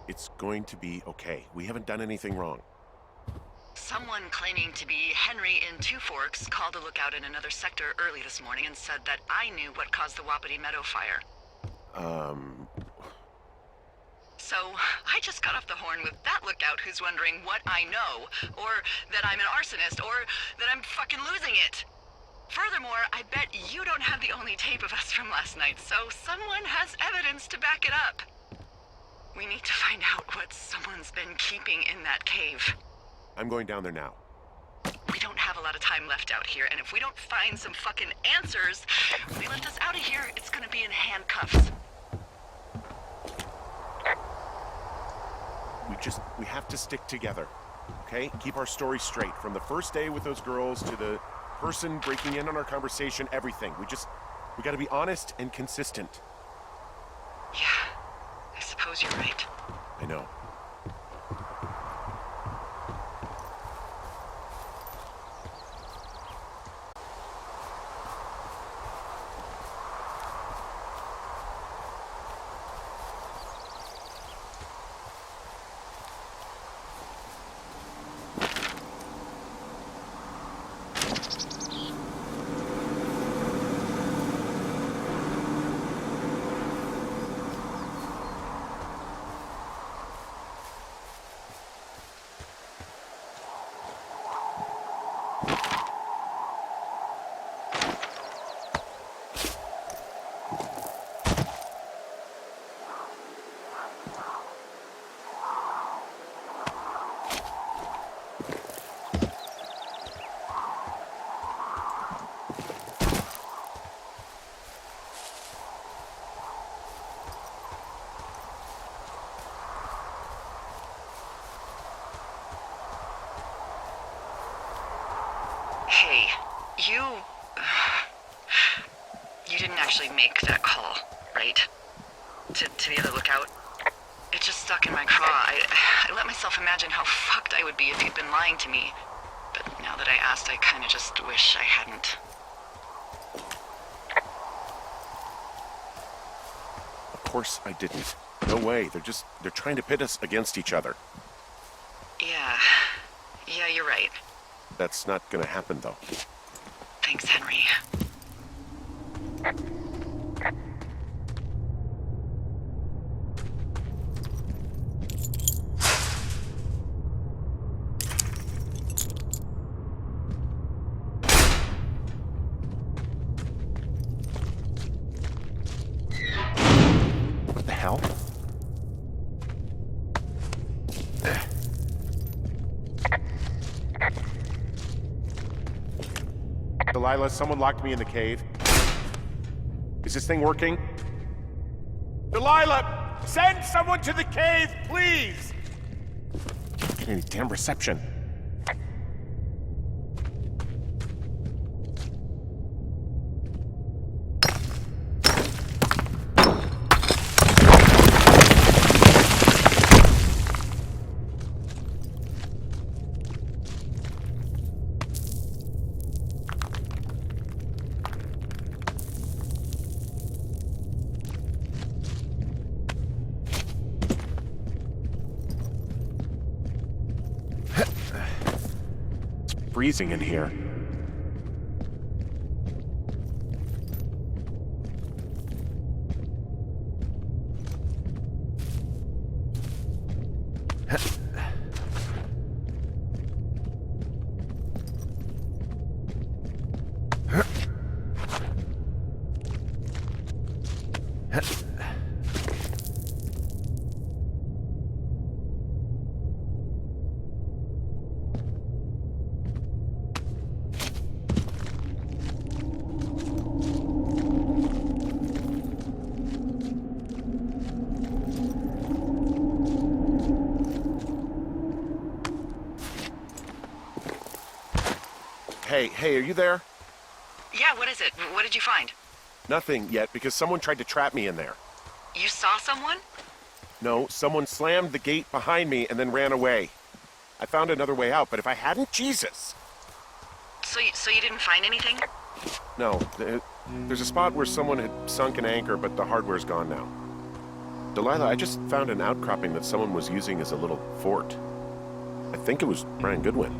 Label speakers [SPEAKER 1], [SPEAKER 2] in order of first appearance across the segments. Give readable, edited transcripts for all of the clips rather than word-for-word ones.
[SPEAKER 1] It's going to be okay. We haven't done anything wrong.
[SPEAKER 2] Someone claiming to be Henry in Two Forks called a lookout in another sector early this morning and said that I knew what caused the Wapiti Meadow fire. So, I just got off the horn with that lookout who's wondering what I know, or that I'm an arsonist, or that I'm fucking losing it. Furthermore, I bet you don't have the only tape of us from last night, so someone has evidence to back it up. We need to find out what someone's been keeping in that cave.
[SPEAKER 1] I'm going down there now.
[SPEAKER 2] We don't have a lot of time left out here, and if we don't find some fucking answers, when they lift us out of here, it's gonna be in handcuffs.
[SPEAKER 1] We have to stick together, okay? Keep our story straight. From the first day with those girls to the person breaking in on our conversation, everything. We gotta be honest and consistent.
[SPEAKER 2] Yeah, I suppose you're right.
[SPEAKER 1] I know.
[SPEAKER 2] Hey, you didn't actually make that call, right? To the other lookout? It just stuck in my craw. I let myself imagine how fucked I would be if you'd been lying to me. But now that I asked, I kinda just wish I hadn't.
[SPEAKER 1] Of course I didn't. No way. They're trying to pit us against each other.
[SPEAKER 2] Yeah, you're right.
[SPEAKER 1] That's not gonna happen, though.
[SPEAKER 2] Thanks, Henry.
[SPEAKER 1] What the hell? Delilah, someone locked me in the cave. Is this thing working? Delilah! Send someone to the cave, please! Can't get any damn reception. Freezing in here. Hey, are you there?
[SPEAKER 2] Yeah, what is it? What did you find?
[SPEAKER 1] Nothing yet, because someone tried to trap me in there.
[SPEAKER 2] You saw someone?
[SPEAKER 1] No, someone slammed the gate behind me and then ran away. I found another way out, but if I hadn't, Jesus!
[SPEAKER 2] So you didn't find anything?
[SPEAKER 1] No, there's a spot where someone had sunk an anchor, but the hardware's gone now. Delilah, I just found an outcropping that someone was using as a little fort. I think it was Brian Goodwin.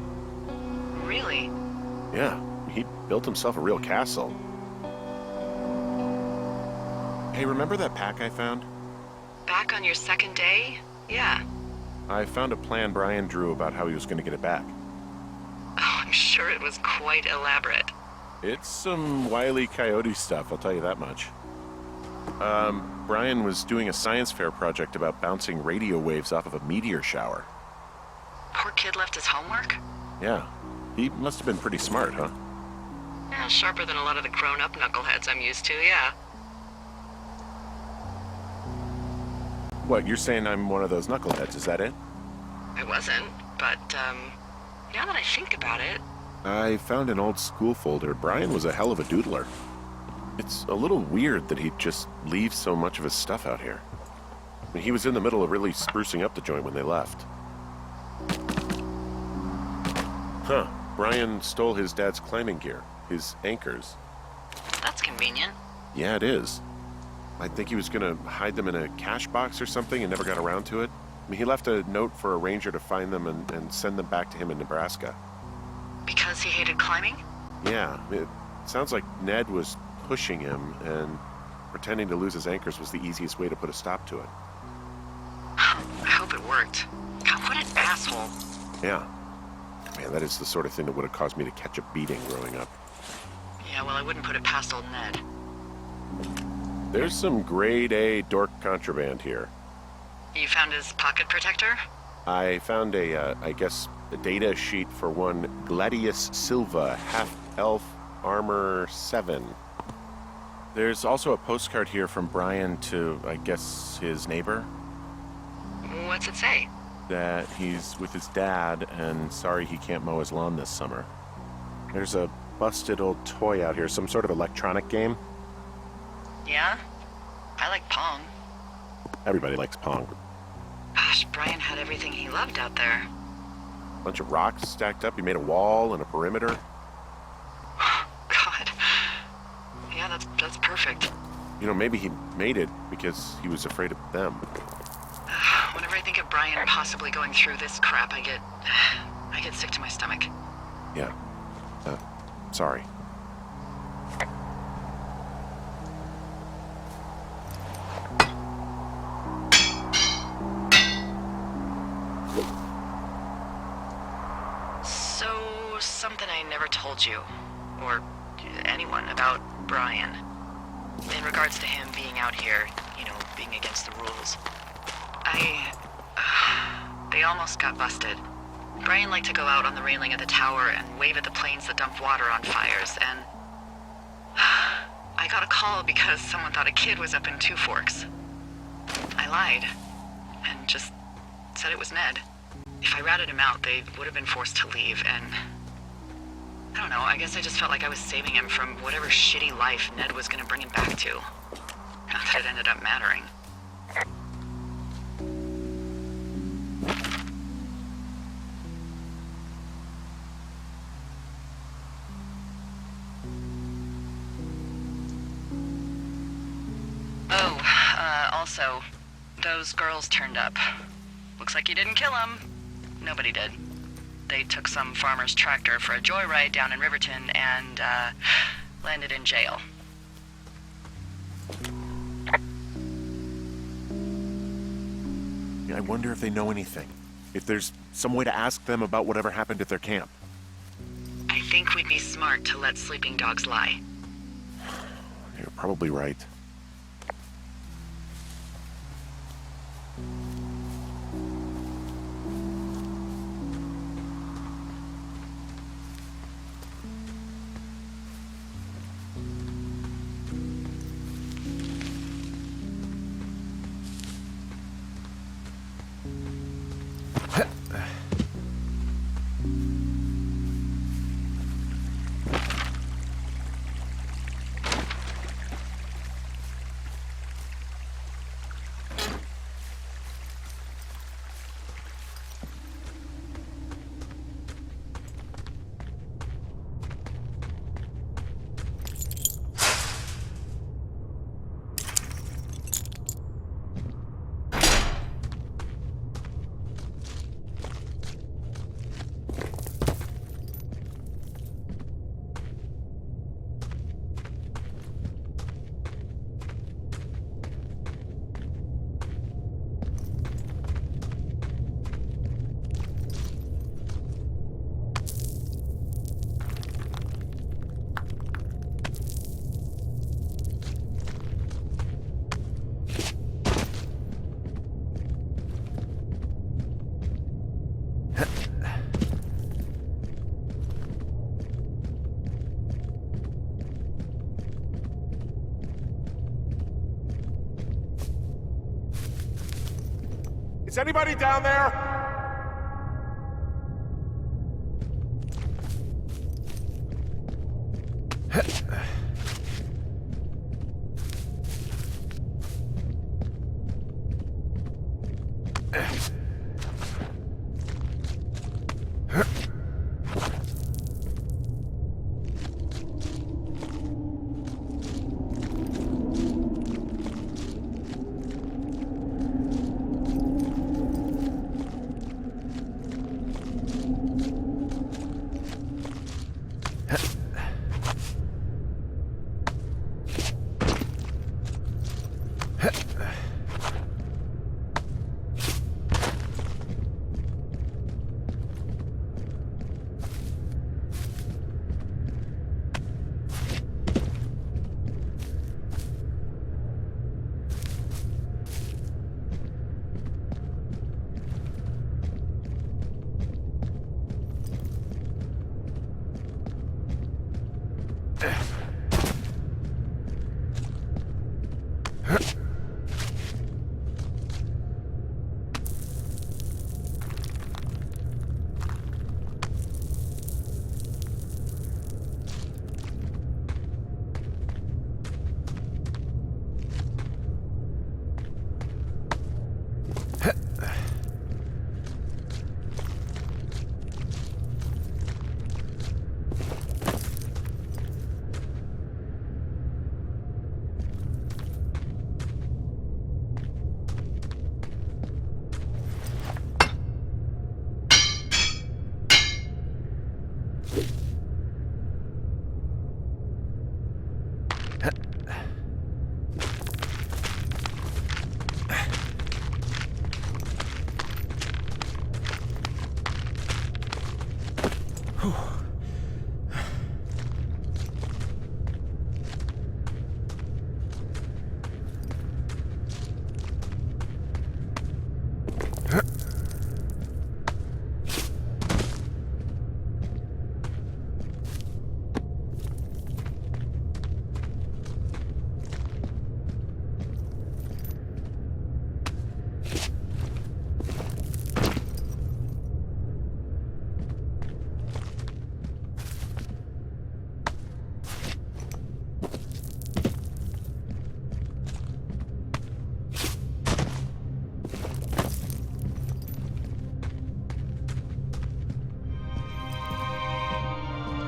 [SPEAKER 2] Really?
[SPEAKER 1] Yeah, he built himself a real castle. Hey, remember that pack I found?
[SPEAKER 2] Back on your second day? Yeah.
[SPEAKER 1] I found a plan Brian drew about how he was going to get it back.
[SPEAKER 2] Oh, I'm sure it was quite elaborate.
[SPEAKER 1] It's some Wile E. Coyote stuff, I'll tell you that much. Brian was doing a science fair project about bouncing radio waves off of a meteor shower.
[SPEAKER 2] Poor kid left his homework?
[SPEAKER 1] Yeah, he must have been pretty smart, huh?
[SPEAKER 2] Yeah, sharper than a lot of the grown-up knuckleheads I'm used to, yeah.
[SPEAKER 1] What, you're saying I'm one of those knuckleheads, is that it?
[SPEAKER 2] I wasn't, but, now that I think about it...
[SPEAKER 1] I found an old school folder. Brian was a hell of a doodler. It's a little weird that he'd just leave so much of his stuff out here. I mean, he was in the middle of really sprucing up the joint when they left. Huh. Brian stole his dad's climbing gear, his anchors.
[SPEAKER 2] That's convenient.
[SPEAKER 1] Yeah, it is. I think he was gonna hide them in a cash box or something and never got around to it. I mean, he left a note for a ranger to find them and send them back to him in Nebraska.
[SPEAKER 2] Because he hated climbing?
[SPEAKER 1] Yeah, it sounds like Ned was pushing him, and pretending to lose his anchors was the easiest way to put a stop to it.
[SPEAKER 2] I hope it worked. God, what an asshole.
[SPEAKER 1] Yeah. Man, that is the sort of thing that would have caused me to catch a beating growing up.
[SPEAKER 2] Yeah, well, I wouldn't put it past old Ned.
[SPEAKER 1] There's some grade A dork contraband here.
[SPEAKER 2] You found his pocket protector?
[SPEAKER 1] I found I guess, a data sheet for one Gladius Silva, half-elf armor 7. There's also a postcard here from Brian to, I guess, his neighbor.
[SPEAKER 2] What's it say?
[SPEAKER 1] That he's with his dad and sorry he can't mow his lawn this summer. There's a busted old toy out here, some sort of electronic game.
[SPEAKER 2] Yeah? I like Pong.
[SPEAKER 1] Everybody likes Pong.
[SPEAKER 2] Gosh, Brian had everything he loved out there.
[SPEAKER 1] Bunch of rocks stacked up. He made a wall and a perimeter.
[SPEAKER 2] God. Yeah, that's perfect.
[SPEAKER 1] You know, maybe he made it because he was afraid of them.
[SPEAKER 2] Whenever I think of Brian possibly going through this crap, I get sick to my stomach.
[SPEAKER 1] Yeah. Sorry.
[SPEAKER 2] So, something I never told you, or anyone, about Brian. In regards to him being out here, you know, being against the rules. They almost got busted. Brian liked to go out on the railing of the tower and wave at the planes that dump water on fires, and... I got a call because someone thought a kid was up in Two Forks. I lied, and just said it was Ned. If I ratted him out, they would have been forced to leave, and... I don't know, I guess I just felt like I was saving him from whatever shitty life Ned was gonna bring him back to. Not that it ended up mattering. Also, those girls turned up. Looks like you didn't kill them. Nobody did. They took some farmer's tractor for a joyride down in Riverton and, landed in jail.
[SPEAKER 1] I wonder if they know anything. If there's some way to ask them about whatever happened at their camp.
[SPEAKER 2] I think we'd be smart to let sleeping dogs lie.
[SPEAKER 1] You're probably right. Is anybody down there?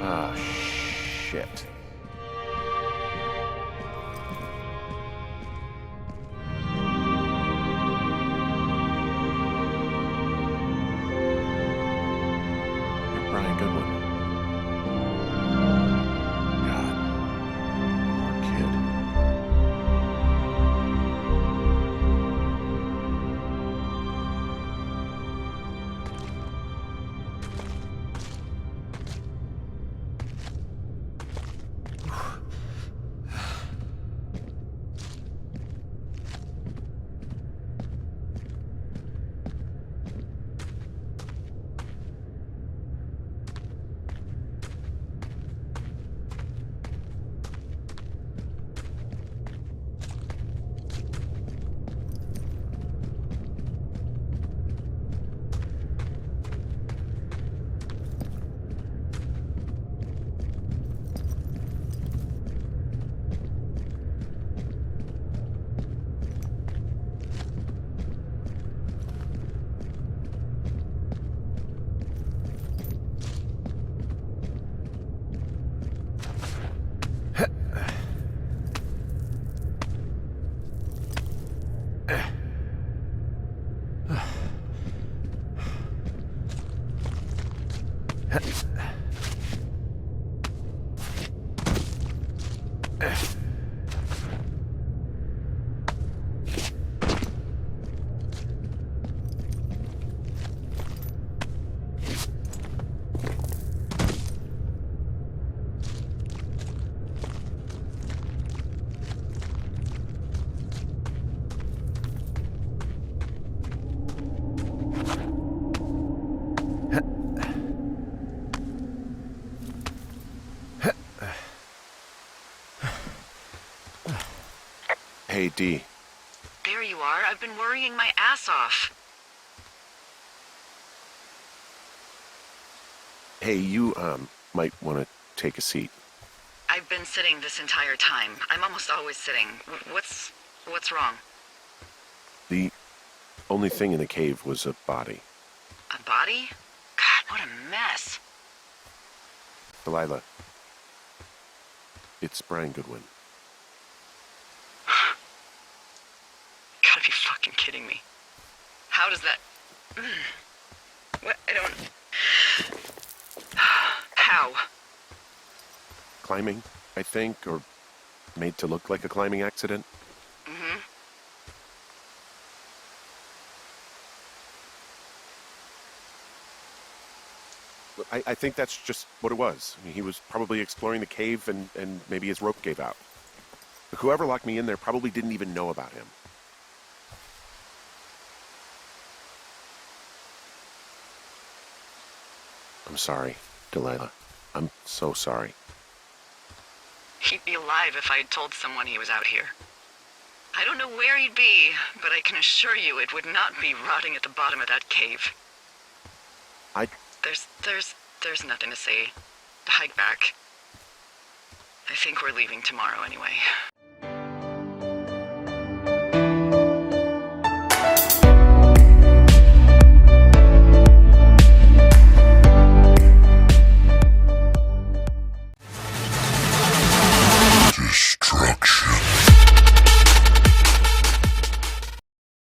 [SPEAKER 1] Ah, shit. Brian Goodwin. God. Poor kid. Hey, Dee.
[SPEAKER 2] There you are. I've been worrying my ass off.
[SPEAKER 1] Hey, you, might want to take a seat.
[SPEAKER 2] I've been sitting this entire time. I'm almost always sitting. What's wrong?
[SPEAKER 1] The only thing in the cave was a body.
[SPEAKER 2] A body? God, what a mess.
[SPEAKER 1] Delilah, it's Brian Goodwin.
[SPEAKER 2] Gotta be fucking kidding me. How does that... What? I don't... How?
[SPEAKER 1] Climbing, I think, or made to look like a climbing accident.
[SPEAKER 2] Mm-hmm.
[SPEAKER 1] I think that's just what it was. I mean, he was probably exploring the cave and maybe his rope gave out. But whoever locked me in there probably didn't even know about him. I'm sorry, Delilah. I'm so sorry.
[SPEAKER 2] He'd be alive if I had told someone he was out here. I don't know where he'd be, but I can assure you it would not be rotting at the bottom of that cave. There's nothing to say. Hike back. I think we're leaving tomorrow anyway.